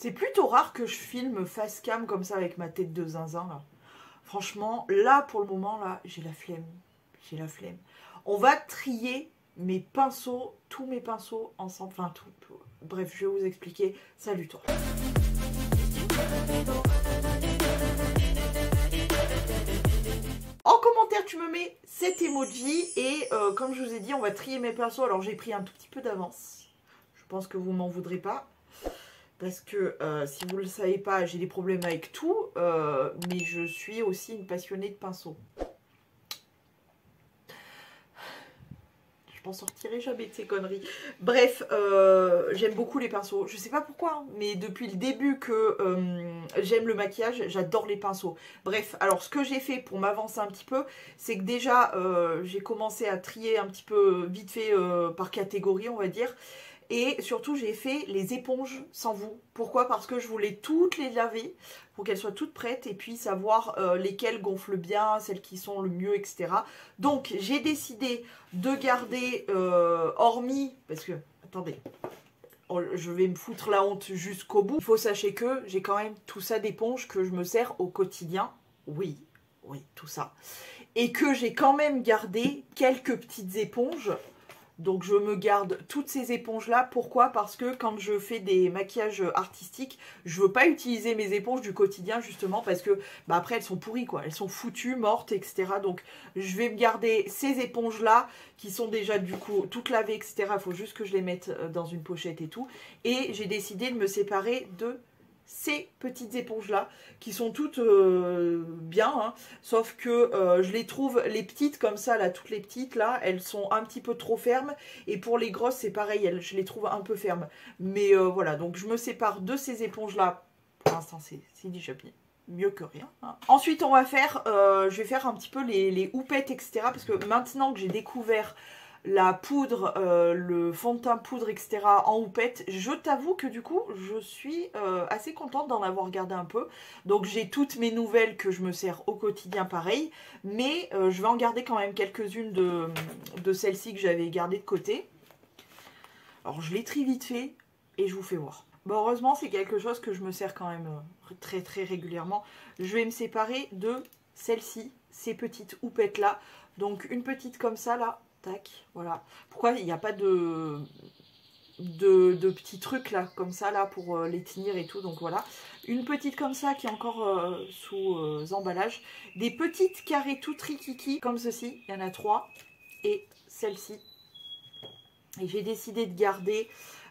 C'est plutôt rare que je filme face cam comme ça avec ma tête de zinzin là. Franchement, là pour le moment là, j'ai la flemme. J'ai la flemme. On va trier mes pinceaux, tous mes pinceaux ensemble. Enfin tout. Bref, je vais vous expliquer. Salut toi. En commentaire, tu me mets cet emoji et comme je vous ai dit, on va trier mes pinceaux. Alors j'ai pris un tout petit peu d'avance. Je pense que vous m'en voudrez pas. Parce que si vous ne le savez pas, j'ai des problèmes avec tout, mais je suis aussi une passionnée de pinceaux. Je m'en sortirai jamais de ces conneries. Bref, j'aime beaucoup les pinceaux. Je sais pas pourquoi, hein, mais depuis le début que j'aime le maquillage, j'adore les pinceaux. Bref, alors ce que j'ai fait pour m'avancer un petit peu, c'est que déjà, j'ai commencé à trier un petit peu vite fait par catégorie, on va dire. Et surtout, j'ai fait les éponges sans vous. Pourquoi? Parce que je voulais toutes les laver pour qu'elles soient toutes prêtes et puis savoir lesquelles gonflent bien, celles qui sont le mieux, etc. Donc, j'ai décidé de garder, hormis... Parce que, attendez, je vais me foutre la honte jusqu'au bout. Il faut sachez que j'ai quand même tout ça d'éponges que je me sers au quotidien. Oui, oui, tout ça. Et que j'ai quand même gardé quelques petites éponges. Donc je me garde toutes ces éponges là. Pourquoi? Parce que quand je fais des maquillages artistiques, je veux pas utiliser mes éponges du quotidien justement parce que bah après elles sont pourries quoi, elles sont foutues, mortes, etc. Donc je vais me garder ces éponges là qui sont déjà du coup toutes lavées, etc. Il faut juste que je les mette dans une pochette et tout. Et j'ai décidé de me séparer de ces petites éponges là qui sont toutes bien hein, sauf que je les trouve, les petites comme ça là, toutes les petites là, elles sont un petit peu trop fermes et pour les grosses c'est pareil, je les trouve un peu fermes, mais voilà, donc je me sépare de ces éponges là. Pour l'instant c'est déjà bien, mieux que rien hein. Ensuite on va faire, je vais faire un petit peu les houpettes, etc. Parce que maintenant que j'ai découvert la poudre, le fond de teint poudre, etc. en houppette, je t'avoue que du coup, je suis assez contente d'en avoir gardé un peu. Donc j'ai toutes mes nouvelles que je me sers au quotidien pareil, mais je vais en garder quand même quelques-unes de celles-ci que j'avais gardées de côté. Alors je les trie vite fait et je vous fais voir. Bon, heureusement, c'est quelque chose que je me sers quand même très très régulièrement. Je vais me séparer de celle-ci, ces petites houpettes là. Donc une petite comme ça là. Tac, voilà. Pourquoi il n'y a pas de petits trucs là, comme ça là, pour les tenir et tout. Donc voilà. Une petite comme ça qui est encore sous emballage. Des petites carrées tout rikiki comme ceci. Il y en a 3. Et celle-ci. Et j'ai décidé de garder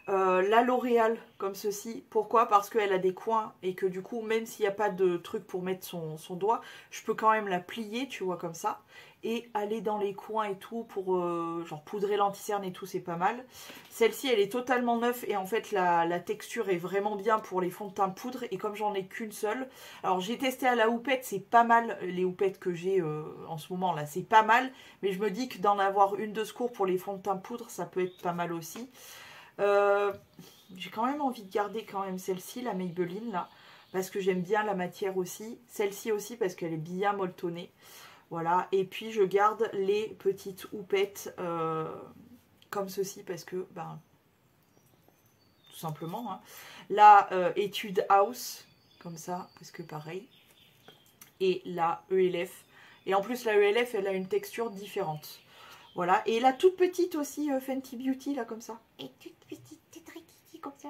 la L'Oréal comme ceci. Pourquoi? Parce qu'elle a des coins et que du coup, même s'il n'y a pas de truc pour mettre son doigt, je peux quand même la plier, tu vois, comme ça. Et aller dans les coins et tout pour genre poudrer l'anti-cerne et tout, c'est pas mal. Celle-ci, elle est totalement neuve et en fait, la texture est vraiment bien pour les fonds de teint poudre. Et comme j'en ai qu'une seule, alors j'ai testé à la houppette, c'est pas mal. Les houppettes que j'ai en ce moment là, c'est pas mal. Mais je me dis que d'en avoir une de secours pour les fonds de teint poudre, ça peut être pas mal aussi. J'ai quand même envie de garder quand même celle-ci, la Maybelline là, parce que j'aime bien la matière aussi. Celle-ci aussi parce qu'elle est bien molletonnée. Voilà, et puis je garde les petites houpettes comme ceci parce que, ben, tout simplement, hein. La Étude House, comme ça, parce que pareil. Et la ELF. Et en plus, la ELF, elle a une texture différente. Voilà, et la toute petite aussi, Fenty Beauty, là, comme ça. Et toute petite, comme ça.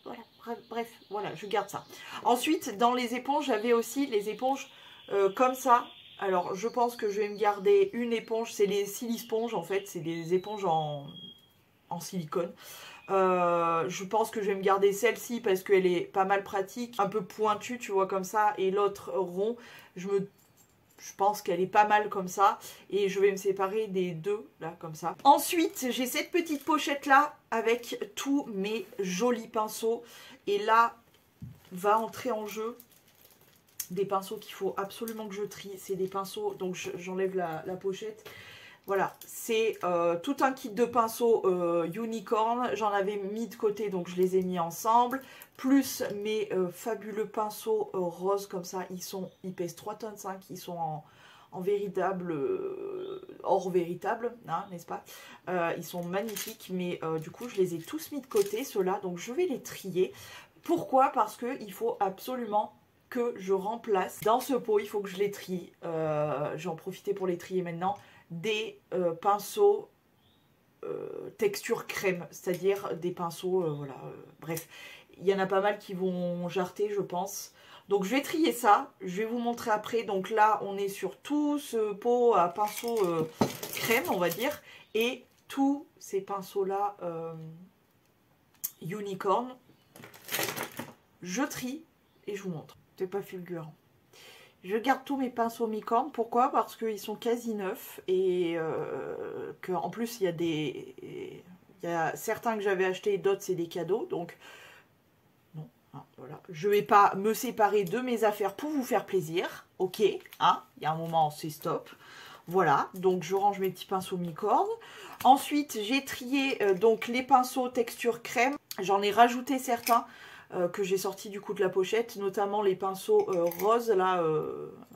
Voilà, bref, voilà, je garde ça. Ensuite, dans les éponges, j'avais aussi les éponges comme ça. Alors, je pense que je vais me garder une éponge, c'est les Silisponges en fait, c'est des éponges en silicone. Je pense que je vais me garder celle-ci parce qu'elle est pas mal pratique, un peu pointue, tu vois, comme ça, et l'autre rond. Je pense qu'elle est pas mal comme ça, et je vais me séparer des deux, là, comme ça. Ensuite, j'ai cette petite pochette-là avec tous mes jolis pinceaux, et là, va entrer en jeu des pinceaux qu'il faut absolument que je trie. C'est des pinceaux, donc j'enlève la pochette. Voilà, c'est tout un kit de pinceaux unicorn. J'en avais mis de côté, donc je les ai mis ensemble. Plus mes fabuleux pinceaux roses comme ça. Ils pèsent 3,5 tonnes. Ils sont en véritable, hors véritable, hein, n'est-ce pas? Ils sont magnifiques, mais du coup, je les ai tous mis de côté, ceux-là. Donc, je vais les trier. Pourquoi? Parce qu'il faut absolument que je remplace. Dans ce pot, il faut que je les trie. J'en profite pour les trier maintenant. Des pinceaux texture crème, c'est-à-dire des pinceaux, voilà, bref. Il y en a pas mal qui vont jarter, je pense. Donc je vais trier ça, je vais vous montrer après. Donc là, on est sur tout ce pot à pinceau crème, on va dire. Et tous ces pinceaux-là, unicorn. Je trie et je vous montre. C'est pas fulgurant. Je garde tous mes pinceaux mi-corne. Pourquoi? Parce qu'ils sont quasi neufs et qu'en plus il y a des... Il y a certains que j'avais achetés, d'autres c'est des cadeaux. Donc non, hein, voilà. Je vais pas me séparer de mes affaires pour vous faire plaisir. Ok, hein, il y a un moment c'est stop. Voilà, donc je range mes petits pinceaux mi-corne. Ensuite j'ai trié donc les pinceaux texture crème. J'en ai rajouté certains. Que j'ai sorti du coup de la pochette, notamment les pinceaux roses là,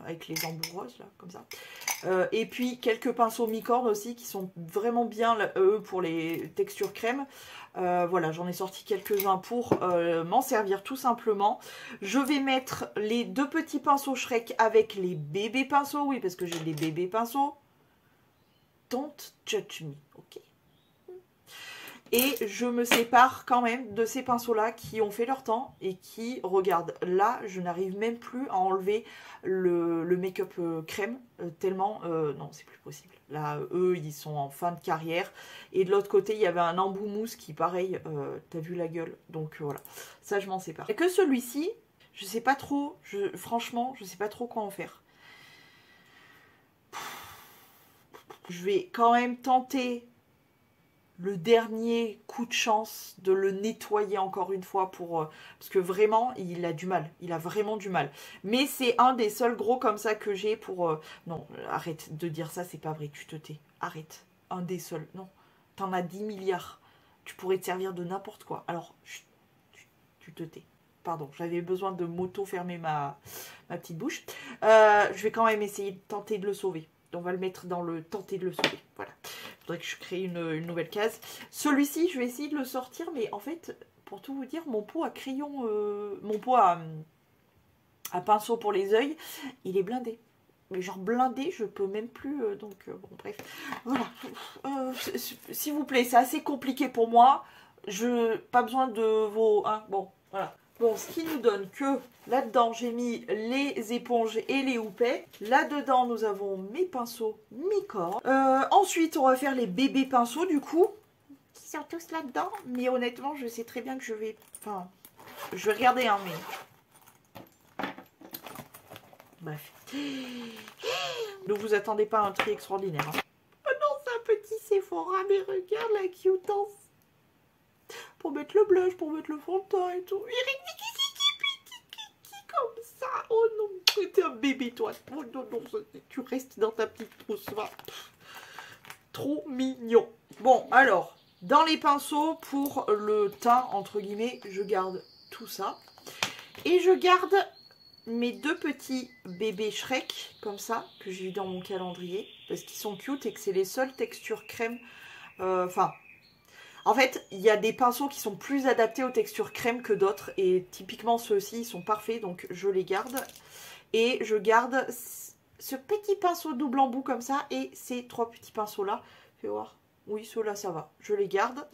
avec les embouts roses là, comme ça. Et puis quelques pinceaux mi-corne aussi qui sont vraiment bien eux pour les textures crème. Voilà, j'en ai sorti quelques-uns pour m'en servir tout simplement. Je vais mettre les deux petits pinceaux Shrek avec les bébés pinceaux, oui parce que j'ai des bébés pinceaux. Don't judge me, ok? Et je me sépare quand même de ces pinceaux-là qui ont fait leur temps et qui, regarde, là, je n'arrive même plus à enlever le make-up crème, tellement, non, c'est plus possible. Là, eux, ils sont en fin de carrière. Et de l'autre côté, il y avait un embout mousse qui, pareil, t'as vu la gueule. Donc, voilà, ça, je m'en sépare. Et que celui-ci, je sais pas trop, franchement, je sais pas trop quoi en faire. Je vais quand même tenter... le dernier coup de chance de le nettoyer encore une fois pour parce que vraiment il a du mal, il a vraiment du mal. Mais c'est un des seuls gros comme ça que j'ai pour non, arrête de dire ça, c'est pas vrai, tu te tais. Arrête. Un des seuls. Non. T'en as 10 milliards. Tu pourrais te servir de n'importe quoi. Alors, chut, tu te tais. Pardon, j'avais besoin de m'auto-fermer ma petite bouche. Je vais quand même essayer de tenter de le sauver. On va le mettre dans le tenter de le sauver. Voilà. Il faudrait que je crée une nouvelle case. Celui-ci, je vais essayer de le sortir. Mais en fait, pour tout vous dire, mon pot à crayon, mon pot à pinceau pour les yeux, il est blindé. Mais genre blindé, je peux même plus. Donc, bon, bref. Voilà. S'il vous plaît, c'est assez compliqué pour moi. Pas besoin de vos... Hein, bon, voilà. Bon, ce qui nous donne que là-dedans, j'ai mis les éponges et les houppets. Là-dedans, nous avons mes pinceaux mi-corps. Ensuite, on va faire les bébés pinceaux, du coup, qui sont tous là-dedans. Mais honnêtement, je sais très bien que je vais... Enfin, je vais regarder, hein, mais... Bref. Ne vous attendez pas à un tri extraordinaire. Hein. Oh non, c'est un petit Sephora, mais regarde la cuitance. Pour mettre le blush, pour mettre le fond de teint et tout. Comme ça. Oh non, t'es un bébé toi. Oh non, non, tu restes dans ta petite trousse. Trop mignon. Bon, alors, dans les pinceaux, pour le teint, entre guillemets, je garde tout ça. Et je garde mes deux petits bébés Shrek, comme ça, que j'ai eu dans mon calendrier. Parce qu'ils sont cute et que c'est les seules textures crème. Enfin... En fait, il y a des pinceaux qui sont plus adaptés aux textures crème que d'autres. Et typiquement, ceux-ci, ils sont parfaits. Donc, je les garde. Et je garde ce petit pinceau double embout comme ça. Et ces trois petits pinceaux-là. Fais voir. Oui, ceux-là, ça va. Je les garde.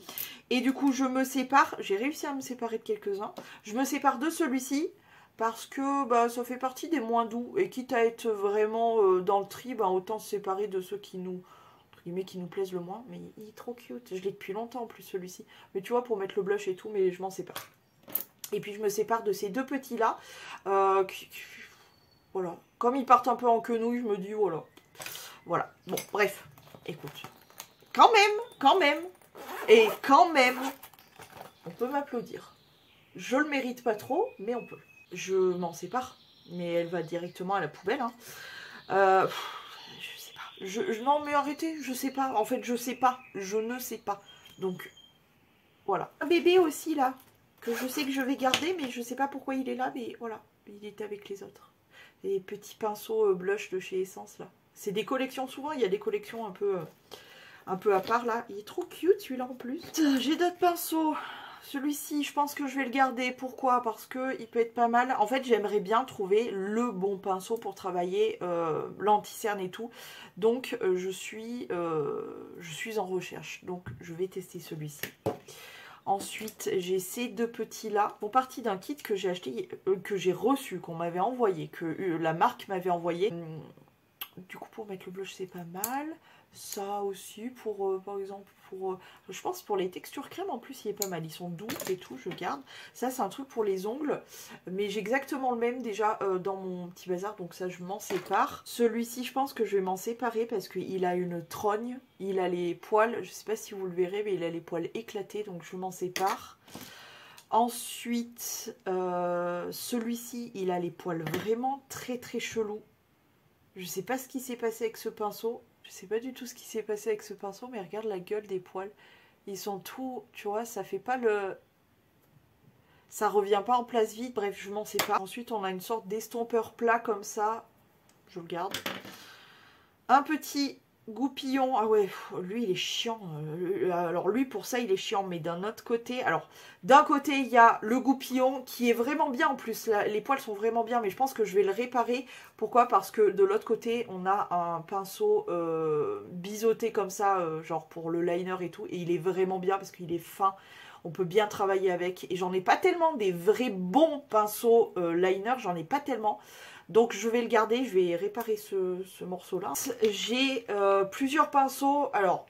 Et du coup, je me sépare. J'ai réussi à me séparer de quelques-uns. Je me sépare de celui-ci. Parce que bah, ça fait partie des moins doux. Et quitte à être vraiment dans le tri, bah, autant se séparer de ceux qui nous plaisent le moins, mais il est trop cute. Je l'ai depuis longtemps en plus celui-ci. Mais tu vois, pour mettre le blush et tout, mais je m'en sépare. Et puis je me sépare de ces deux petits là. Voilà. Comme ils partent un peu en quenouille, je me dis voilà. Voilà. Bon, bref. Écoute. Quand même. Et quand même, on peut m'applaudir. Je le mérite pas trop, mais on peut. Je m'en sépare. Mais elle va directement à la poubelle. Hein. Non mais arrêtez, je sais pas. En fait, je sais pas. Je ne sais pas. Donc, voilà. Un bébé aussi, là. Que je sais que je vais garder, mais je sais pas pourquoi il est là. Mais voilà, il est avec les autres. Les petits pinceaux blush de chez Essence, là. C'est des collections, souvent, il y a des collections un peu à part, là. Il est trop cute, celui-là, en plus. J'ai d'autres pinceaux. celui-ci, je pense que je vais le garder. Pourquoi? Parce qu'il peut être pas mal. En fait, j'aimerais bien trouver le bon pinceau pour travailler l'anti-cerne et tout. Donc, je suis en recherche. Donc, je vais tester celui-ci. Ensuite, j'ai ces deux petits-là. Ils font partie d'un kit que j'ai acheté, que j'ai reçu, qu'on m'avait envoyé, que la marque m'avait envoyé. Du coup, pour mettre le blush, c'est pas mal. Ça aussi, pour par exemple, je pense pour les textures crème, en plus, il est pas mal. Ils sont doux et tout, je garde. Ça, c'est un truc pour les ongles. Mais j'ai exactement le même déjà dans mon petit bazar. Donc ça, je m'en sépare. Celui-ci, je pense que je vais m'en séparer parce qu'il a une trogne. Il a les poils, je sais pas si vous le verrez, mais il a les poils éclatés. Donc je m'en sépare. Ensuite, celui-ci, il a les poils vraiment très très chelous. Je sais pas ce qui s'est passé avec ce pinceau. Je sais pas du tout ce qui s'est passé avec ce pinceau, mais regarde la gueule des poils. Ils sont tout, tu vois, ça fait pas le... Ça revient pas en place vite, bref, je m'en sépare. Ensuite, on a une sorte d'estompeur plat comme ça. Je le garde. Un petit goupillon. Ah ouais, lui, il est chiant. Alors lui, pour ça, il est chiant. Mais d'un autre côté... Alors, d'un côté, il y a le goupillon qui est vraiment bien en plus. Là, les poils sont vraiment bien, mais je pense que je vais le réparer. Pourquoi? Parce que de l'autre côté, on a un pinceau biseauté comme ça, genre pour le liner et tout. Et il est vraiment bien parce qu'il est fin. On peut bien travailler avec. Et j'en ai pas tellement des vrais bons pinceaux liner. J'en ai pas tellement. Donc je vais le garder, je vais réparer ce morceau-là. J'ai plusieurs pinceaux. Alors,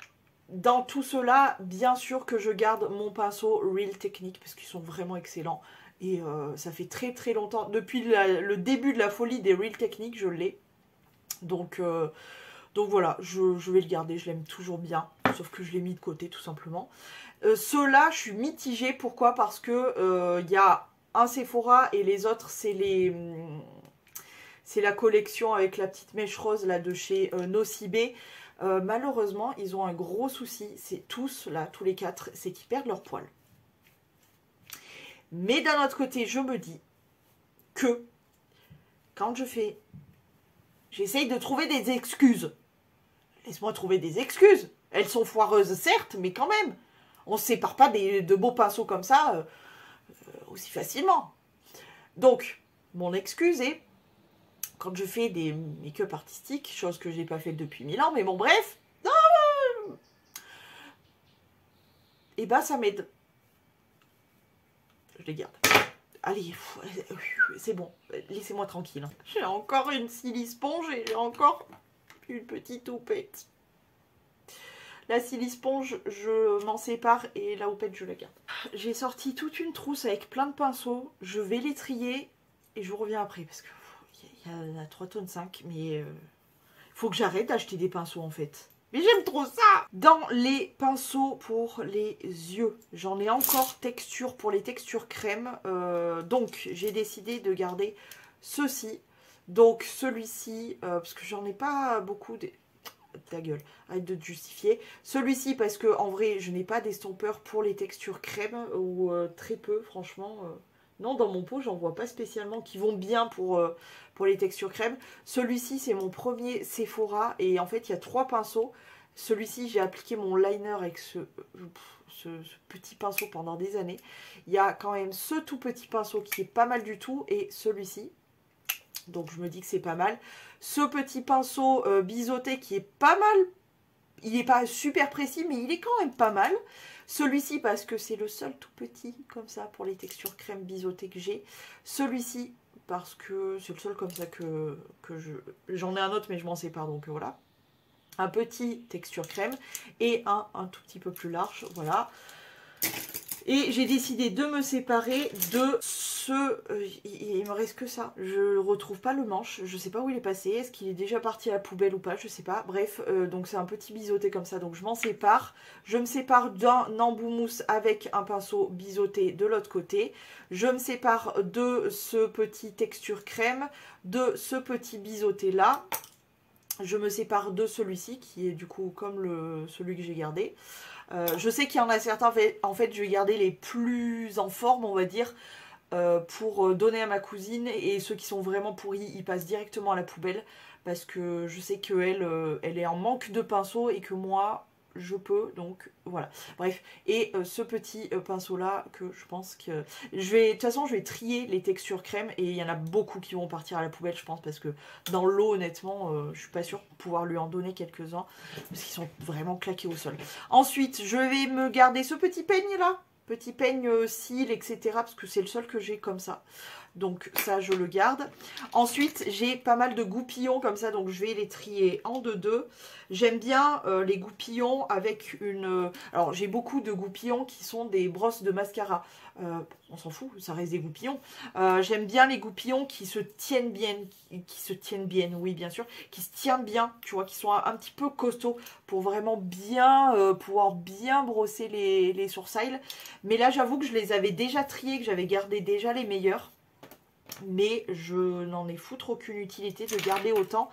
dans tout cela, bien sûr que je garde mon pinceau Real Technique parce qu'ils sont vraiment excellents. Et ça fait très très longtemps. Depuis le début de la folie des Real Technique, je l'ai. Donc voilà, je vais le garder, je l'aime toujours bien. Sauf que je l'ai mis de côté tout simplement. Ceux-là, je suis mitigée. Pourquoi? Parce que y a un Sephora et les autres, c'est les... C'est la collection avec la petite mèche rose là de chez Nocibé. Malheureusement, ils ont un gros souci. C'est tous, là, tous les quatre, c'est qu'ils perdent leurs poils. Mais d'un autre côté, je me dis que quand je fais... J'essaye de trouver des excuses. Laisse-moi trouver des excuses. Elles sont foireuses, certes, mais quand même. On ne sépare pas de beaux pinceaux comme ça aussi facilement. Donc, mon excuse est... Quand je fais des make-up artistiques, chose que je n'ai pas faite depuis 1000 ans, mais bon, bref, et bah ça m'aide. Je les garde. Allez, c'est bon, laissez-moi tranquille. J'ai encore une Silisponge et j'ai encore une petite houppette. La Silisponge, je m'en sépare et la houppette, je la garde. J'ai sorti toute une trousse avec plein de pinceaux. Je vais les trier et je vous reviens après parce que... Il y en a 3,5 tonnes, mais il faut que j'arrête d'acheter des pinceaux en fait. Mais j'aime trop ça! Dans les pinceaux pour les yeux, j'en ai encore texture pour les textures crème. Donc j'ai décidé de garder ceux-ci. Donc celui-ci, parce que j'en ai pas beaucoup... Ta gueule, arrête de te justifier. Celui-ci parce que en vrai je n'ai pas d'estompeur pour les textures crème ou très peu franchement... Non, dans mon pot, j'en vois pas spécialement qui vont bien pour les textures crème. Celui-ci, c'est mon premier Sephora. Et en fait, il y a 3 pinceaux. Celui-ci, j'ai appliqué mon liner avec ce petit pinceau pendant des années. Il y a quand même ce tout petit pinceau qui est pas mal du tout. Et celui-ci. Donc, je me dis que c'est pas mal. Ce petit pinceau biseauté qui est pas mal. Il n'est pas super précis, mais il est quand même pas mal. Celui-ci, parce que c'est le seul tout petit, comme ça, pour les textures crème biseautées que j'ai. Celui-ci, parce que c'est le seul comme ça que j'en ai un autre, mais je m'en sépare, donc voilà. Un petit texture crème et un tout petit peu plus large, voilà. Et j'ai décidé de me séparer de ce... il me reste que ça. Je ne retrouve pas le manche. Je ne sais pas où il est passé. Est-ce qu'il est déjà parti à la poubelle ou pas? Je ne sais pas. Bref, donc c'est un petit biseauté comme ça. Donc je m'en sépare. Je me sépare d'un embout mousse avec un pinceau biseauté de l'autre côté. Je me sépare de ce petit texture crème, de ce petit biseauté là. Je me sépare de celui-ci qui est du coup comme celui que j'ai gardé. Je sais qu'il y en a certains, en fait je vais garder les plus en forme on va dire pour donner à ma cousine, et ceux qui sont vraiment pourris ils passent directement à la poubelle parce que je sais qu'elle elle est en manque de pinceaux et que moi je peux, donc voilà. Bref, et ce petit pinceau là que je pense que de toute façon je vais trier les textures crème et il y en a beaucoup qui vont partir à la poubelle, je pense, parce que dans l'eau honnêtement je suis pas sûre de pouvoir lui en donner quelques-uns parce qu'ils sont vraiment claqués au sol. Ensuite je vais me garder ce petit peigne là, petit peigne cils, etc., parce que c'est le seul que j'ai comme ça. Donc ça, je le garde. Ensuite, j'ai pas mal de goupillons comme ça, donc je vais les trier en deux. J'aime bien les goupillons avec une... Alors, j'ai beaucoup de goupillons qui sont des brosses de mascara. On s'en fout, ça reste des goupillons. J'aime bien les goupillons qui se tiennent bien, oui, bien sûr, qui se tiennent bien, tu vois, qui sont un petit peu costauds pour vraiment bien pouvoir bien brosser les sourcils. Mais là, j'avoue que je les avais déjà triés, que j'avais gardé déjà les meilleurs. Mais je n'en ai foutre aucune utilité de garder autant.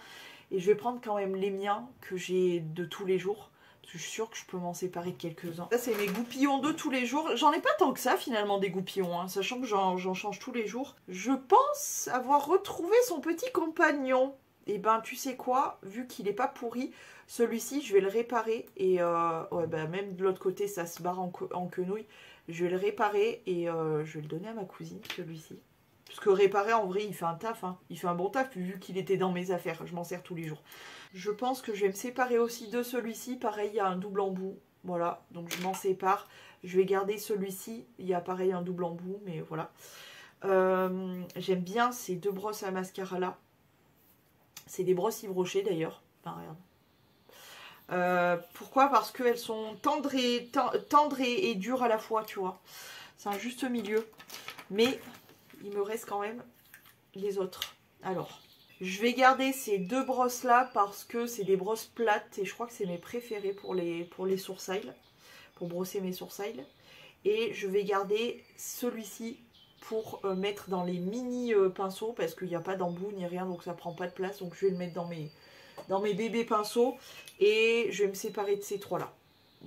Et je vais prendre quand même les miens que j'ai de tous les jours. Parce que je suis sûre que je peux m'en séparer de quelques-uns. Ça, c'est mes goupillons de tous les jours. J'en ai pas tant que ça, finalement, des goupillons. Hein, sachant que j'en change tous les jours. Je pense avoir retrouvé son petit compagnon. Et ben, tu sais quoi? Vu qu'il n'est pas pourri, celui-ci, je vais le réparer. Et ouais, bah, même de l'autre côté, ça se barre en quenouille. Je vais le réparer et je vais le donner à ma cousine, celui-ci. Parce que réparer, en vrai, il fait un taf. Hein. Il fait un bon taf, vu qu'il était dans mes affaires. Je m'en sers tous les jours. Je pense que je vais me séparer aussi de celui-ci. Pareil, il y a un double embout. Voilà, donc je m'en sépare. Je vais garder celui-ci. Il y a pareil un double embout, mais voilà. J'aime bien ces deux brosses à mascara là. C'est des brosses Yves Rocher d'ailleurs. Enfin, regarde. Pourquoi? Parce qu'elles sont tendres et dures à la fois, tu vois. C'est un juste milieu. Mais... il me reste quand même les autres. Alors, je vais garder ces deux brosses là parce que c'est des brosses plates et je crois que c'est mes préférées pour les sourcils, pour brosser mes sourcils. Et je vais garder celui-ci pour mettre dans les mini pinceaux parce qu'il n'y a pas d'embout ni rien, donc ça prend pas de place. Donc je vais le mettre dans mes bébés pinceaux et je vais me séparer de ces trois là.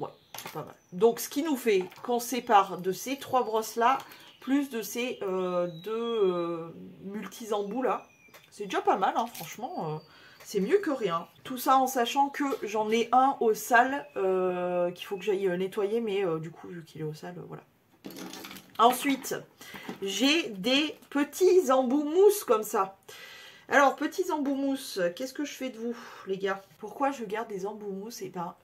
Ouais, c'est pas mal. Donc ce qui nous fait qu'on sépare de ces trois brosses là, plus de ces deux multi-embouts là. C'est déjà pas mal, hein, franchement. C'est mieux que rien. Tout ça en sachant que j'en ai un au sale qu'il faut que j'aille nettoyer. Mais du coup, vu qu'il est au sale, voilà. Ensuite, j'ai des petits embouts mousse comme ça. Alors, petits embouts mousse, qu'est-ce que je fais de vous, les gars? Pourquoi je garde des embouts mousse? Eh ben,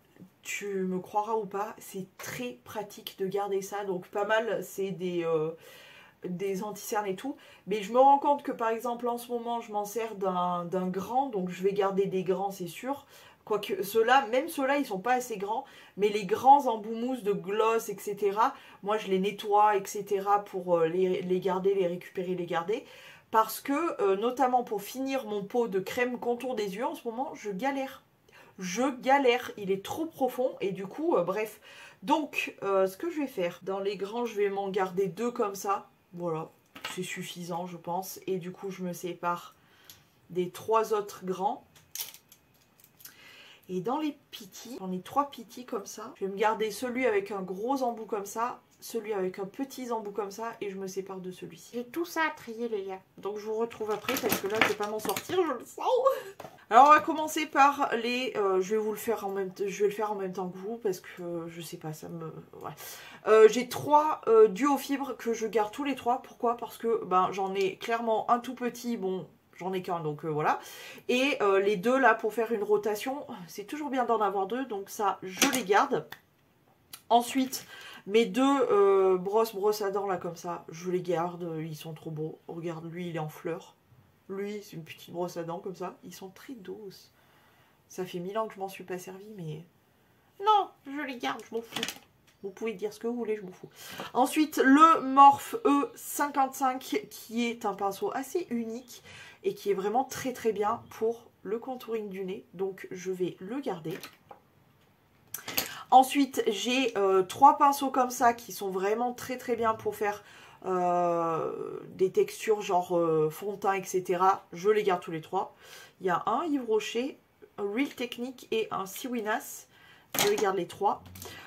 tu me croiras ou pas, c'est très pratique de garder ça. Donc pas mal, c'est des anti-cernes et tout. Mais je me rends compte que par exemple en ce moment, je m'en sers d'un grand. Donc je vais garder des grands, c'est sûr. Quoique ceux-là, même ceux-là, ils sont pas assez grands. Mais les grands embouts mousse de gloss, etc. Moi, je les nettoie, etc. pour les garder, les récupérer, les garder. Parce que, notamment pour finir mon pot de crème contour des yeux, en ce moment, je galère. Il est trop profond et du coup, bref. Donc, ce que je vais faire, dans les grands, je vais m'en garder deux comme ça. Voilà, c'est suffisant, je pense. Et du coup, je me sépare des trois autres grands. Et dans les petits, j'en ai trois petits comme ça. Je vais me garder celui avec un gros embout comme ça, celui avec un petit embout comme ça, et je me sépare de celui-ci. J'ai tout ça à trier, les gars. Donc je vous retrouve après, parce que là, je vais pas m'en sortir, je le sens. Alors, on va commencer par les... je vais vous le faire en même temps. Je vais le faire en même temps que vous, parce que je sais pas, ça me... Ouais. J'ai trois duos fibres que je garde tous les trois. Pourquoi? Parce que ben, j'en ai clairement un tout petit, bon... J'en ai qu'un, donc voilà. Et les deux, là, pour faire une rotation, c'est toujours bien d'en avoir deux. Donc ça, je les garde. Ensuite, mes deux brosses à dents, là, comme ça, je les garde. Ils sont trop beaux. Regarde, lui, il est en fleurs. Lui, c'est une petite brosse à dents, comme ça. Ils sont très douces. Ça fait 1000 ans que je m'en suis pas servi, mais... Non, je les garde, je m'en fous. Vous pouvez dire ce que vous voulez, je m'en fous. Ensuite, le Morphe E55, qui est un pinceau assez unique et qui est vraiment très très bien pour le contouring du nez. Donc, je vais le garder. Ensuite, j'ai trois pinceaux comme ça qui sont vraiment très très bien pour faire des textures genre fond de teint, etc. Je les garde tous les trois. Il y a un Yves Rocher, un Real Technique et un Siwinas. Je les garde les trois.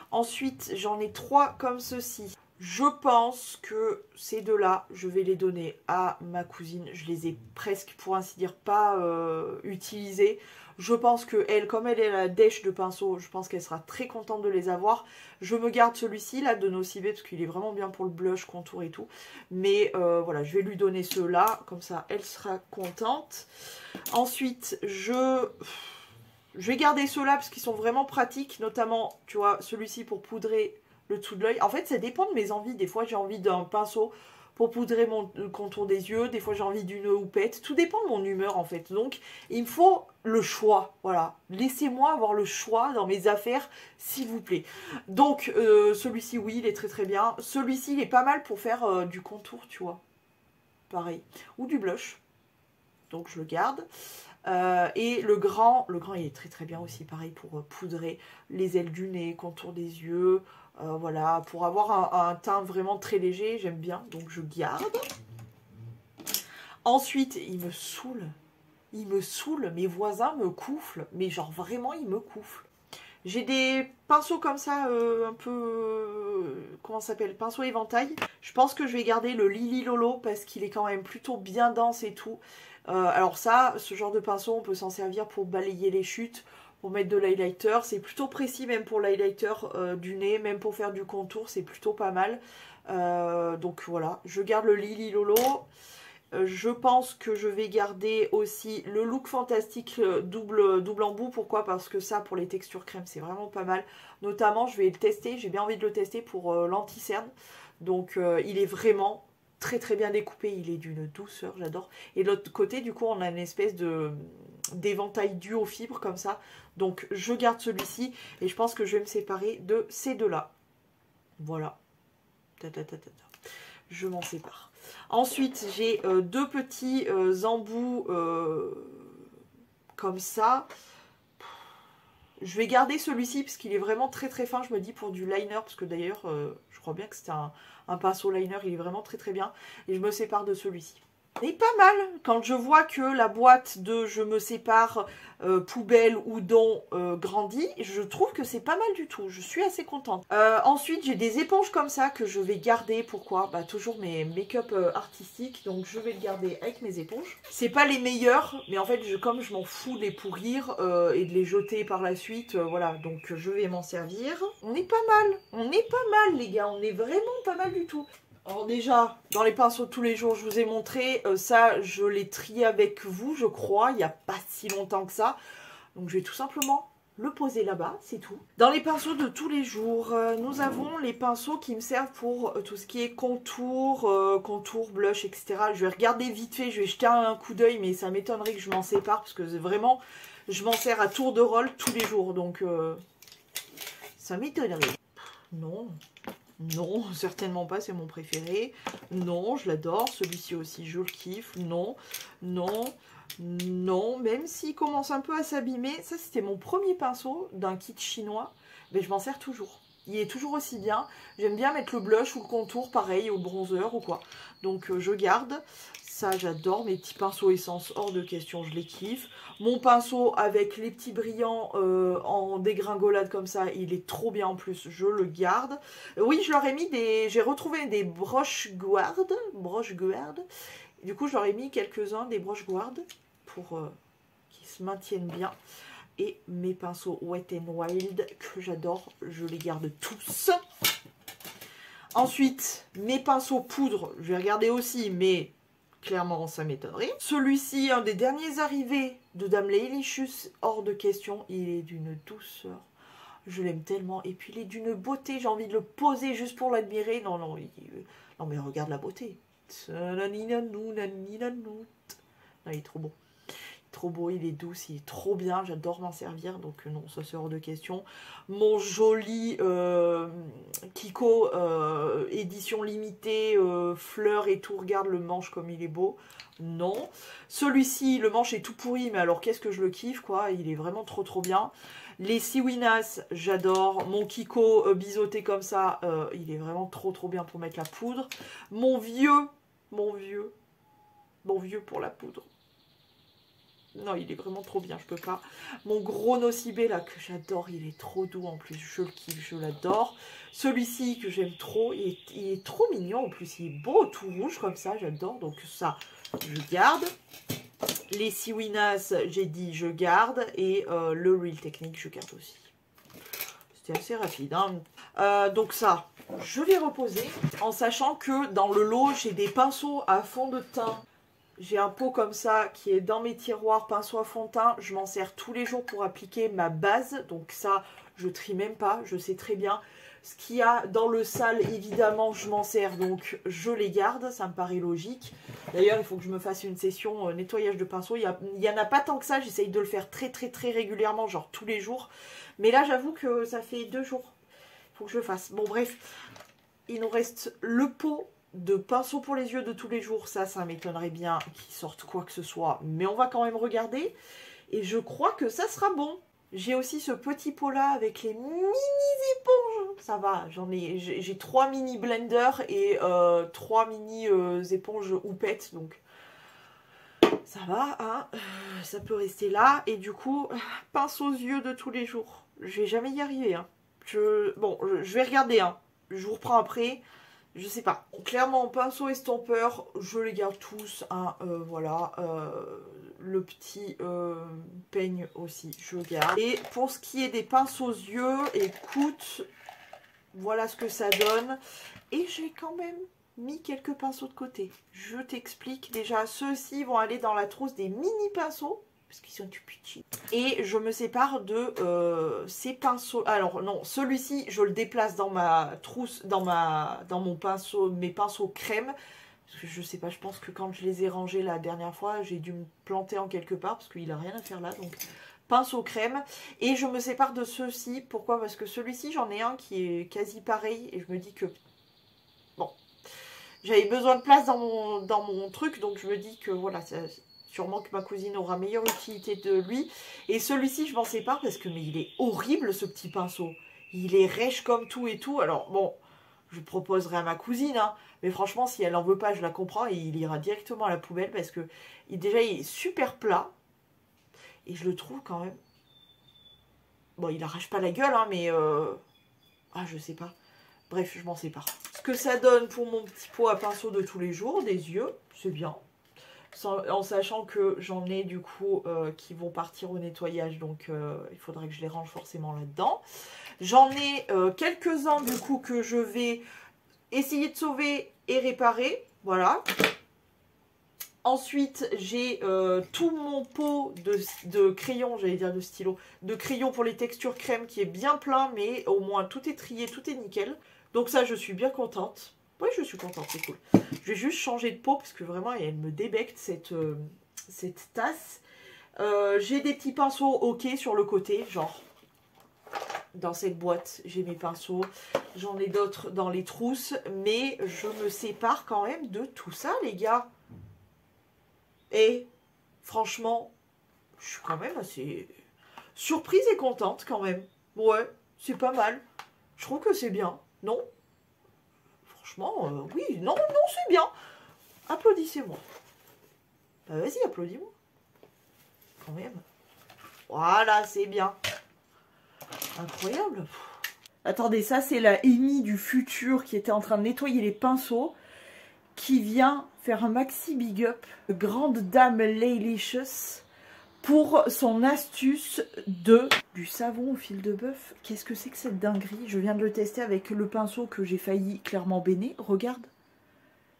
Ensuite, j'en ai trois comme ceci. Je pense que ces deux-là, je vais les donner à ma cousine. Je les ai presque, pour ainsi dire, pas utilisés. Je pense que elle, comme elle est la dèche de pinceau, je pense qu'elle sera très contente de les avoir. Je me garde celui-ci, là, de Nocibe, parce qu'il est vraiment bien pour le blush, contour et tout. Mais voilà, je vais lui donner ceux-là, comme ça, elle sera contente. Ensuite, je vais garder ceux-là, parce qu'ils sont vraiment pratiques, notamment, tu vois, celui-ci pour poudrer le dessous de l'œil. En fait, ça dépend de mes envies. Des fois, j'ai envie d'un pinceau pour poudrer mon contour des yeux. Des fois, j'ai envie d'une houppette. Tout dépend de mon humeur, en fait. Donc, il me faut le choix. Voilà. Laissez-moi avoir le choix dans mes affaires, s'il vous plaît. Donc, celui-ci, oui, il est très très bien. Celui-ci, il est pas mal pour faire du contour, tu vois. Pareil. Ou du blush. Donc, je le garde. Et le grand, il est très très bien aussi, pareil, pour poudrer les ailes du nez, contour des yeux. Voilà, pour avoir un teint vraiment très léger, j'aime bien, donc je garde. Ensuite, il me saoule, mes voisins me couflent, mais genre vraiment, ils me couflent. J'ai des pinceaux comme ça, un peu, comment ça s'appelle, pinceau éventail. Je pense que je vais garder le Lily Lolo parce qu'il est quand même plutôt bien dense et tout. Alors ça, ce genre de pinceau, on peut s'en servir pour balayer les chutes, pour mettre de l'highlighter. C'est plutôt précis même pour l'highlighter du nez, même pour faire du contour, c'est plutôt pas mal. Donc voilà, je garde le Lily Lolo. Je pense que je vais garder aussi le Look Fantastique double embout. Pourquoi? Parce que ça, pour les textures crème, c'est vraiment pas mal. Notamment, je vais le tester, j'ai bien envie de le tester pour l'anti-cerne. Donc, il est vraiment très très bien découpé. Il est d'une douceur, j'adore. Et de l'autre côté, du coup, on a une espèce d'éventail dû aux fibres comme ça. Donc, je garde celui-ci et je pense que je vais me séparer de ces deux-là. Voilà. Je m'en sépare. Ensuite, j'ai deux petits embouts comme ça. Je vais garder celui-ci parce qu'il est vraiment très très fin, je me dis, pour du liner. Parce que d'ailleurs, je crois bien que c'était un pinceau liner, il est vraiment très très bien. Et je me sépare de celui-ci. Et pas mal, quand je vois que la boîte de je me sépare poubelle ou don grandit, je trouve que c'est pas mal du tout, je suis assez contente. Ensuite, j'ai des éponges comme ça que je vais garder, pourquoi? Bah toujours mes make-up artistiques, donc je vais le garder avec mes éponges. C'est pas les meilleurs, mais en fait, comme je m'en fous de les pourrir et de les jeter par la suite, voilà, donc je vais m'en servir. On est pas mal les gars, on est vraiment pas mal du tout. Alors déjà, dans les pinceaux de tous les jours, je vous ai montré, ça je l'ai trié avec vous, je crois, il n'y a pas si longtemps que ça. Donc je vais tout simplement le poser là-bas, c'est tout. Dans les pinceaux de tous les jours, nous avons les pinceaux qui me servent pour tout ce qui est contour, contour, blush, etc. Je vais regarder vite fait, je vais jeter un coup d'œil, mais ça m'étonnerait que je m'en sépare, parce que vraiment, je m'en sers à tour de rôle tous les jours, donc ça m'étonnerait. Non. Non, certainement pas, c'est mon préféré. Non, je l'adore. Celui-ci aussi, je le kiffe. Non, non, non. Même s'il commence un peu à s'abîmer. Ça, c'était mon premier pinceau d'un kit chinois. Mais je m'en sers toujours. Il est toujours aussi bien. J'aime bien mettre le blush ou le contour, pareil, au bronzer ou quoi. Donc, je garde. Ça, j'adore. Mes petits pinceaux essence, hors de question, je les kiffe. Mon pinceau avec les petits brillants en dégringolade comme ça, il est trop bien en plus, je le garde. Oui, je leur ai mis des... J'ai retrouvé des broches guard. Du coup, je leur ai mis quelques-uns des broches guard pour qu'ils se maintiennent bien. Et mes pinceaux Wet n Wild que j'adore, je les garde tous. Ensuite, mes pinceaux poudre, je vais regarder aussi, mais... Clairement, ça m'étonnerait. Celui-ci, un des derniers arrivés de Dame Laylicious, hors de question. Il est d'une douceur. Je l'aime tellement. Et puis, il est d'une beauté. J'ai envie de le poser juste pour l'admirer. Non, non, non, mais regarde la beauté. Non, il est trop beau. Trop beau, il est doux, il est trop bien, j'adore m'en servir, donc non, ça c'est hors de question. Mon joli Kiko, édition limitée, fleurs et tout, regarde le manche comme il est beau. Non. Celui-ci, le manche est tout pourri, mais alors qu'est-ce que je le kiffe, quoi, il est vraiment trop trop bien. Les Siwinas, j'adore. Mon Kiko biseauté comme ça, il est vraiment trop trop bien pour mettre la poudre. Mon vieux pour la poudre. Non, il est vraiment trop bien, je peux pas. Mon gros Nocibé là, que j'adore, il est trop doux en plus, je le kiffe, je l'adore. Celui-ci que j'aime trop, il est trop mignon en plus, il est beau, tout rouge comme ça, j'adore. Donc ça, je garde. Les Siwinas, j'ai dit je garde. Et le Real Technique, je garde aussi. C'était assez rapide, hein. Donc ça, je vais reposer en sachant que dans le lot, j'ai des pinceaux à fond de teint. J'ai un pot comme ça qui est dans mes tiroirs, pinceau à fond de teint. Je m'en sers tous les jours pour appliquer ma base. Donc ça, je trie même pas, je sais très bien. Ce qu'il y a dans le sale, évidemment, je m'en sers, donc je les garde. Ça me paraît logique. D'ailleurs, il faut que je me fasse une session nettoyage de pinceau. Il n'y en a pas tant que ça, j'essaye de le faire très régulièrement, genre tous les jours. Mais là, j'avoue que ça fait 2 jours. Il faut que je le fasse. Bon, bref, il nous reste le pot de pinceau pour les yeux de tous les jours. Ça m'étonnerait bien qu'il sorte quoi que ce soit. Mais on va quand même regarder. Et je crois que ça sera bon. J'ai aussi ce petit pot là avec les mini éponges. Ça va, j'ai 3 mini blenders et 3 mini éponges houppette. Donc ça va, hein. Ça peut rester là. Et du coup, pince aux yeux de tous les jours. Je vais jamais y arriver, hein. Bon, je vais regarder, hein. Je vous reprends après. Je sais pas. Clairement, pinceau estompeur, je les garde tous, hein. Voilà. Le petit peigne aussi, je le garde. Et pour ce qui est des pinces aux yeux, écoute, voilà ce que ça donne. Et j'ai quand même mis quelques pinceaux de côté. Je t'explique. Déjà, ceux-ci vont aller dans la trousse des mini pinceaux, parce qu'ils sont tout petits. Et je me sépare de ces pinceaux. Alors non, celui-ci, je le déplace dans ma trousse, dans mon pinceau, mes pinceaux crème. Parce que je sais pas, je pense que quand je les ai rangés la dernière fois, j'ai dû me planter en quelque part, parce qu'il a rien à faire là. Donc pinceau crème. Et je me sépare de ceux-ci. Pourquoi? Parce que celui-ci, j'en ai un qui est quasi pareil. Et je me dis que, bon, j'avais besoin de place dans mon truc. Donc je me dis que voilà, sûrement que ma cousine aura meilleure utilité de lui. Et celui-ci, je m'en sépare parce que, mais il est horrible ce petit pinceau. Il est rêche comme tout et tout. Alors bon, je proposerai à ma cousine, hein, mais franchement, si elle n'en veut pas, je la comprends. Et il ira directement à la poubelle parce que déjà, il est super plat. Et je le trouve quand même... Bon, il arrache pas la gueule, hein, mais... Ah, je sais pas. Bref, je m'en sépare. Ce que ça donne pour mon petit pot à pinceau de tous les jours, des yeux, c'est bien. En sachant que j'en ai du coup qui vont partir au nettoyage, donc il faudrait que je les range forcément là-dedans. J'en ai quelques-uns du coup que je vais essayer de sauver et réparer, voilà. Ensuite, j'ai tout mon pot de crayons, j'allais dire de stylo, de crayons pour les textures crème qui est bien plein, mais au moins tout est trié, tout est nickel. Donc ça, je suis bien contente. Oui, je suis contente, c'est cool. Je vais juste changer de pot parce que vraiment, elle me débecte cette tasse. J'ai des petits pinceaux ok sur le côté, genre dans cette boîte, j'ai mes pinceaux. J'en ai d'autres dans les trousses, mais je me sépare quand même de tout ça, les gars. Et franchement, je suis quand même assez surprise et contente quand même. Ouais, c'est pas mal. Je trouve que c'est bien, non? Franchement, oui, non, c'est bien. Applaudissez-moi. Bah vas-y, applaudis-moi. Quand même. Voilà, c'est bien. Incroyable. Attendez, ça c'est la Amy du futur qui était en train de nettoyer les pinceaux, qui vient faire un maxi big up, grande dame Laylicious, pour son astuce du savon au fil de bœuf. Qu'est-ce que c'est que cette dinguerie? Je viens de le tester avec le pinceau que j'ai failli clairement béner. Regarde.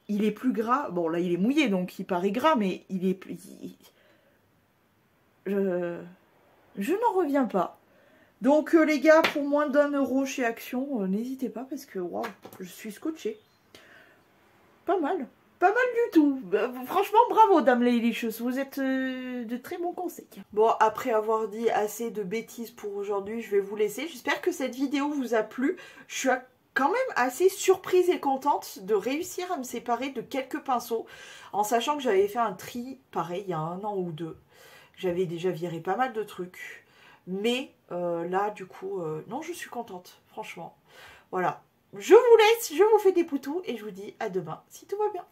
Il est plus gras. Bon, là, il est mouillé, donc il paraît gras, mais il est plus... Je n'en reviens pas. Donc, les gars, pour moins d'1 € chez Action, n'hésitez pas, parce que, waouh, je suis scotchée. Pas mal. Pas mal du tout. Franchement, bravo, Dame Laylicious. Vous êtes de très bons conseils. Bon, après avoir dit assez de bêtises pour aujourd'hui, je vais vous laisser. J'espère que cette vidéo vous a plu. Je suis quand même assez surprise et contente de réussir à me séparer de quelques pinceaux, en sachant que j'avais fait un tri, pareil, il y a 1 an ou 2. J'avais déjà viré pas mal de trucs. Mais là, du coup, non, je suis contente, franchement. Voilà. Je vous laisse, je vous fais des poutous et je vous dis à demain si tout va bien.